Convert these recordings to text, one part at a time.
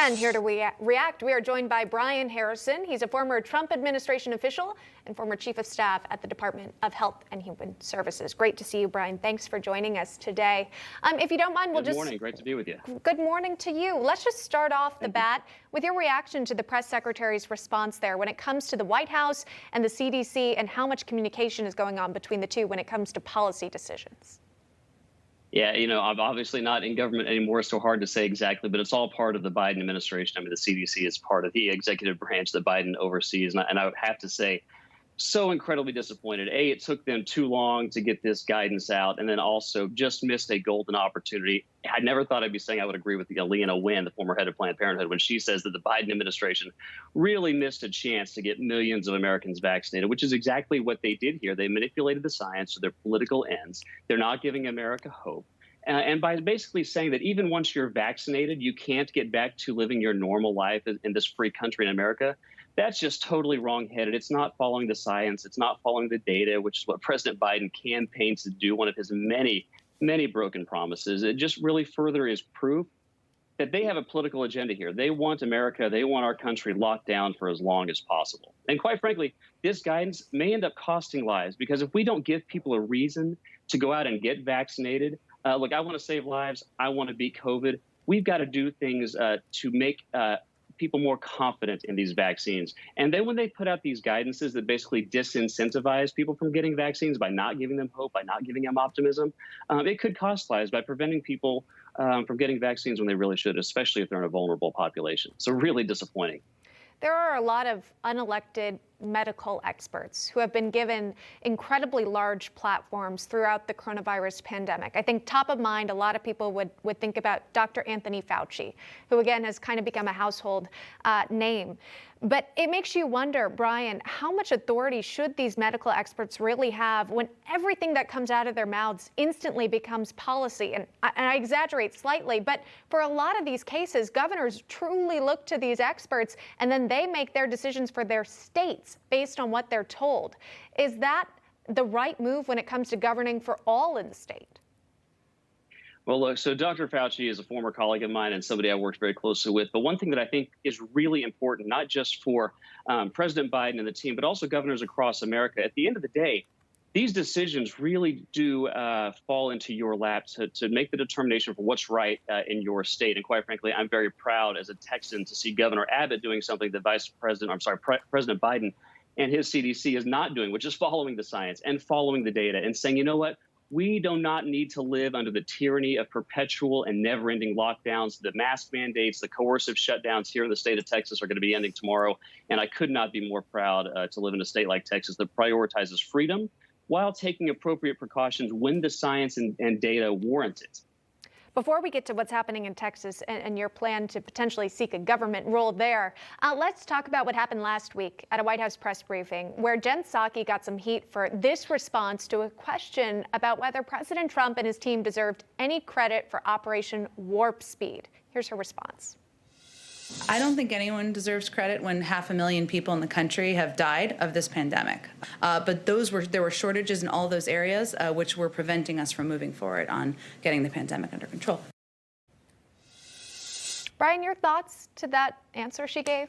And here to react, we are joined by Brian Harrison. He's a former Trump administration official and former chief of staff at the Department of Health and Human Services. Great to see you, Brian. Thanks for joining us today. If you don't mind, Good morning. Great to be with you. Good morning to you. Let's just start off the bat with your reaction to the press secretary's response there when it comes to the White House and the CDC and how much communication is going on between the two when it comes to policy decisions. Yeah, I'm obviously not in government anymore, so hard to say exactly, but it's all part of the Biden administration. I mean, the CDC is part of the executive branch that Biden oversees. And I would have to say, so incredibly disappointed. It took them too long to get this guidance out, and then also just missed a golden opportunity. I never thought I'd be saying I would agree with Leana Wen, the former head of Planned Parenthood, when she says that the Biden administration really missed a chance to get millions of Americans vaccinated, which is exactly what they did here. They manipulated the science to their political ends. They're not giving America hope. And by basically saying that even once you're vaccinated, you can't get back to living your normal life in this free country in America, that's just totally wrong-headed. It's not following the science. It's not following the data, which is what President Biden campaigns to do, one of his many, many broken promises. It just really further is proof that they have a political agenda here. They want America, they want our country locked down for as long as possible. And quite frankly, this guidance may end up costing lives, because if we don't give people a reason to go out and get vaccinated, look, I want to save lives. I want to beat COVID. We've got to do things to make people more confident in these vaccines. And then when they put out these guidances that basically disincentivize people from getting vaccines by not giving them hope, by not giving them optimism, it could cost lives by preventing people from getting vaccines when they really should, especially if they're in a vulnerable population. So really disappointing. There are a lot of unelected medical experts who have been given incredibly large platforms throughout the coronavirus pandemic. I think top of mind, a lot of people would think about Dr. Anthony Fauci, who again has kind of become a household name. But it makes you wonder, Brian, how much authority should these medical experts really have when everything that comes out of their mouths instantly becomes policy? And I exaggerate slightly, but for a lot of these cases, governors truly look to these experts and then they make their decisions for their states based on what they're told. Is that the right move when it comes to governing for all in the state? Well, look, so Dr. Fauci is a former colleague of mine and somebody I worked very closely with. But one thing that I think is really important, not just for President Biden and the team, but also governors across America, at the end of the day, these decisions really do fall into your lap to make the determination for what's right in your state. And quite frankly, I'm very proud as a Texan to see Governor Abbott doing something that President Biden and his CDC is not doing, which is following the science and following the data and saying, you know what? We do not need to live under the tyranny of perpetual and never-ending lockdowns. The mask mandates, the coercive shutdowns here in the state of Texas are going to be ending tomorrow. And I could not be more proud to live in a state like Texas that prioritizes freedom while taking appropriate precautions when the science and data warrant it. Before we get to what's happening in Texas and your plan to potentially seek a government role there, let's talk about what happened last week at a White House press briefing where Jen Psaki got some heat for this response to a question about whether President Trump and his team deserved any credit for Operation Warp Speed. Here's her response. I don't think anyone deserves credit when 500,000 people in the country have died of this pandemic. But there were shortages in all those areas, which were preventing us from moving forward on getting the pandemic under control. Brian, your thoughts to that answer she gave?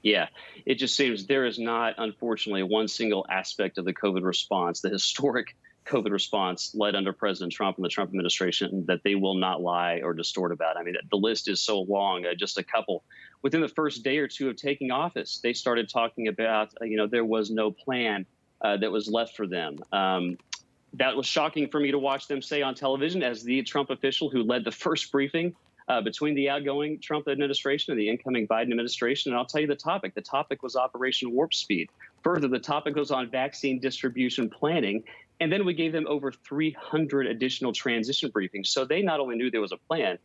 Yeah, it just seems there is not, unfortunately, one single aspect of the COVID response, the historic COVID response led under President Trump and the Trump administration, that they will not lie or distort about. I mean, the list is so long, just a couple. Within the first day or two of taking office, they started talking about, there was no plan that was left for them. That was shocking for me to watch them say on television as the Trump official who led the first briefing between the outgoing Trump administration and the incoming Biden administration. And I'll tell you the topic. The topic was Operation Warp Speed. Further, the topic was on vaccine distribution planning. And then we gave them over 300 additional transition briefings. So they not only knew there was a plan,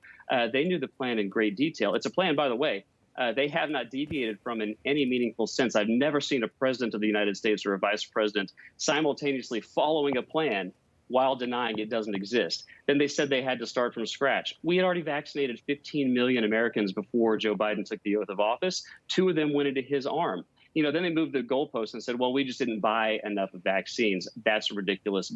they knew the plan in great detail. It's a plan, by the way, they have not deviated from in any meaningful sense. I've never seen a president of the United States or a vice president simultaneously following a plan while denying it doesn't exist. Then they said they had to start from scratch. We had already vaccinated 15 million Americans before Joe Biden took the oath of office. 2 of them went into his arm. Then they moved the goalposts and said, well, we just didn't buy enough vaccines. That's ridiculous.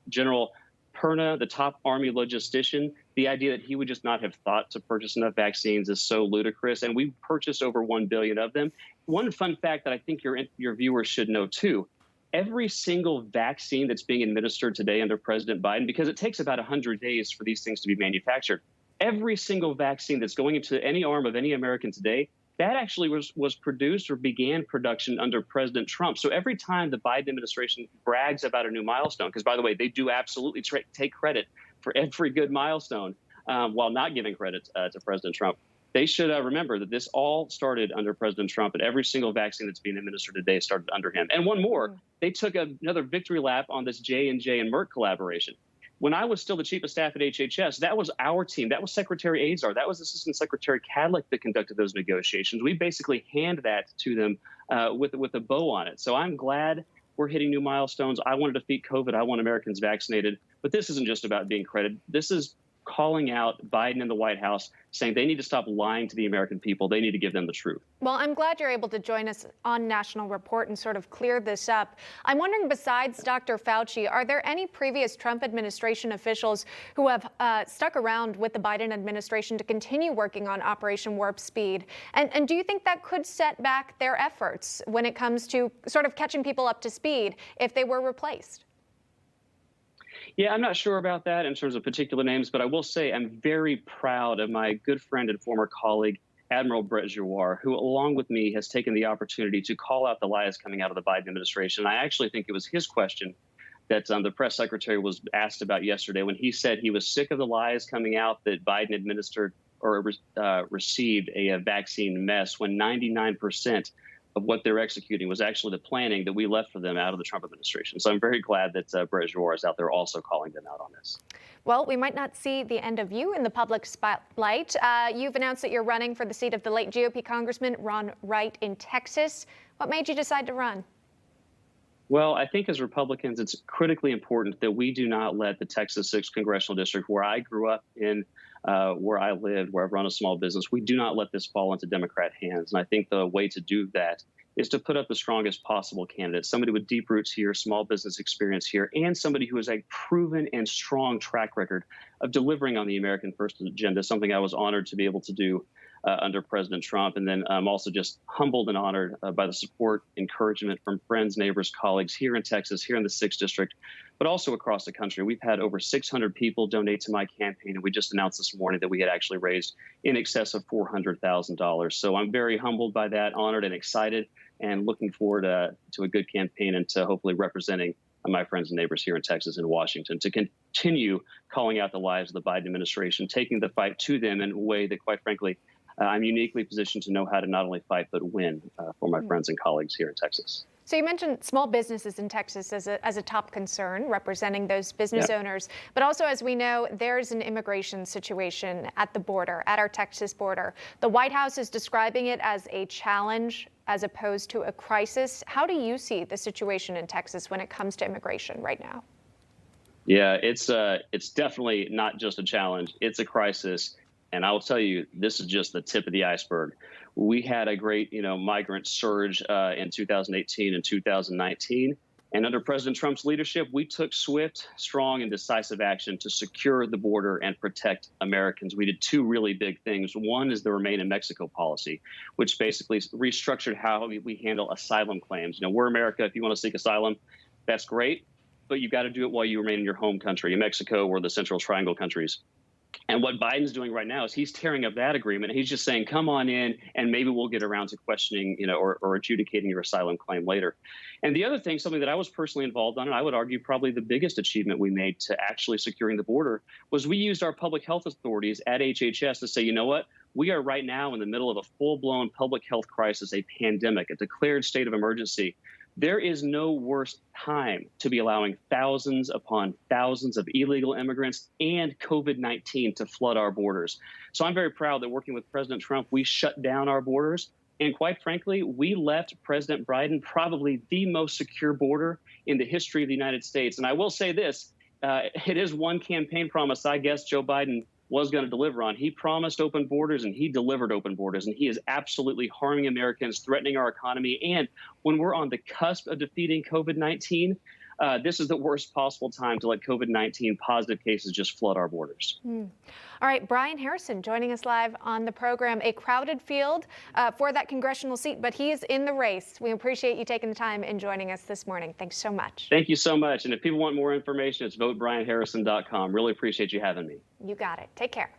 General Perna, the top Army logistician, the idea that he would just not have thought to purchase enough vaccines is so ludicrous. And we purchased over 1 billion of them. One fun fact that I think your viewers should know, too, every single vaccine that's being administered today under President Biden, because it takes about 100 days for these things to be manufactured, every single vaccine that's going into any arm of any American today, that actually was produced or began production under President Trump. So every time the Biden administration brags about a new milestone, because, by the way, they do absolutely take credit for every good milestone while not giving credit to President Trump, they should remember that this all started under President Trump, and every single vaccine that's being administered today started under him. And one more, they took another victory lap on this J&J and Merck collaboration. When I was still the chief of staff at HHS, that was our team. That was Secretary Azar. That was Assistant Secretary Cadlick that conducted those negotiations. We basically hand that to them with a bow on it. So I'm glad we're hitting new milestones. I want to defeat COVID. I want Americans vaccinated. But this isn't just about being credited. This is calling out Biden and the White House, saying they need to stop lying to the American people. They need to give them the truth. Well, I'm glad you're able to join us on National Report and sort of clear this up. I'm wondering, besides Dr. Fauci, are there any previous Trump administration officials who have stuck around with the Biden administration to continue working on Operation Warp Speed? And do you think that could set back their efforts when it comes to sort of catching people up to speed if they were replaced? Yeah, I'm not sure about that in terms of particular names, but I will say I'm very proud of my good friend and former colleague, Admiral Brett Giroir, who, along with me, has taken the opportunity to call out the lies coming out of the Biden administration. I actually think it was his question that the press secretary was asked about yesterday when he said he was sick of the lies coming out that Biden administered or received a vaccine mess, when 99% of what they're executing was actually the planning that we left for them out of the Trump administration. So I'm very glad that Brett Giroir is out there also calling them out on this. Well, we might not see the end of you in the public spotlight. You've announced that you're running for the seat of the late GOP Congressman Ron Wright in Texas. What made you decide to run? Well, I think as Republicans, it's critically important that we do not let the Texas 6th Congressional District, where I grew up in, where I lived, where I've run a small business, we do not let this fall into Democrat hands. And I think the way to do that is to put up the strongest possible candidate, somebody with deep roots here, small business experience here, and somebody who has a proven and strong track record of delivering on the American First agenda, something I was honored to be able to do under President Trump. And then I'm also just humbled and honored by the support, encouragement from friends, neighbors, colleagues here in Texas, here in the 6th District, but also across the country. We've had over 600 people donate to my campaign, and we just announced this morning that we had actually raised in excess of $400,000. So I'm very humbled by that, honored and excited, and looking forward to a good campaign and to hopefully representing my friends and neighbors here in Texas and Washington to continue calling out the lies of the Biden administration, taking the fight to them in a way that, quite frankly, I'm uniquely positioned to know how to not only fight but win for my friends and colleagues here in Texas. So you mentioned small businesses in Texas as a top concern, representing those business owners. But also, as we know, there's an immigration situation at the border, at our Texas border. The White House is describing it as a challenge as opposed to a crisis. How do you see the situation in Texas when it comes to immigration right now? Yeah, it's definitely not just a challenge. It's a crisis. And I will tell you, this is just the tip of the iceberg. We had a great, migrant surge in 2018 and 2019. And under President Trump's leadership, we took swift, strong, and decisive action to secure the border and protect Americans. We did two really big things. One is the Remain in Mexico policy, which basically restructured how we handle asylum claims. We're America. If you want to seek asylum, that's great. But you've got to do it while you remain in your home country, in Mexico or the Central Triangle countries. And what Biden's doing right now is he's tearing up that agreement. He's just saying, come on in, and maybe we'll get around to questioning, or adjudicating your asylum claim later. And the other thing, something that I was personally involved on, and I would argue probably the biggest achievement we made to actually securing the border, was we used our public health authorities at HHS to say, you know what? We are right now in the middle of a full-blown public health crisis, a pandemic, a declared state of emergency. There is no worse time to be allowing thousands upon thousands of illegal immigrants and COVID-19 to flood our borders. So I'm very proud that working with President Trump, we shut down our borders. And quite frankly, we left President Biden probably the most secure border in the history of the United States. And I will say this, it is one campaign promise I guess Joe Biden was going to deliver on. He promised open borders, and he delivered open borders, and he is absolutely harming Americans, threatening our economy. And when we're on the cusp of defeating COVID-19, this is the worst possible time to let COVID-19 positive cases just flood our borders. All right, Brian Harrison joining us live on the program. A crowded field for that congressional seat, but he is in the race. We appreciate you taking the time and joining us this morning. Thanks so much. Thank you so much. And if people want more information, it's votebrianharrison.com. Really appreciate you having me. You got it. Take care.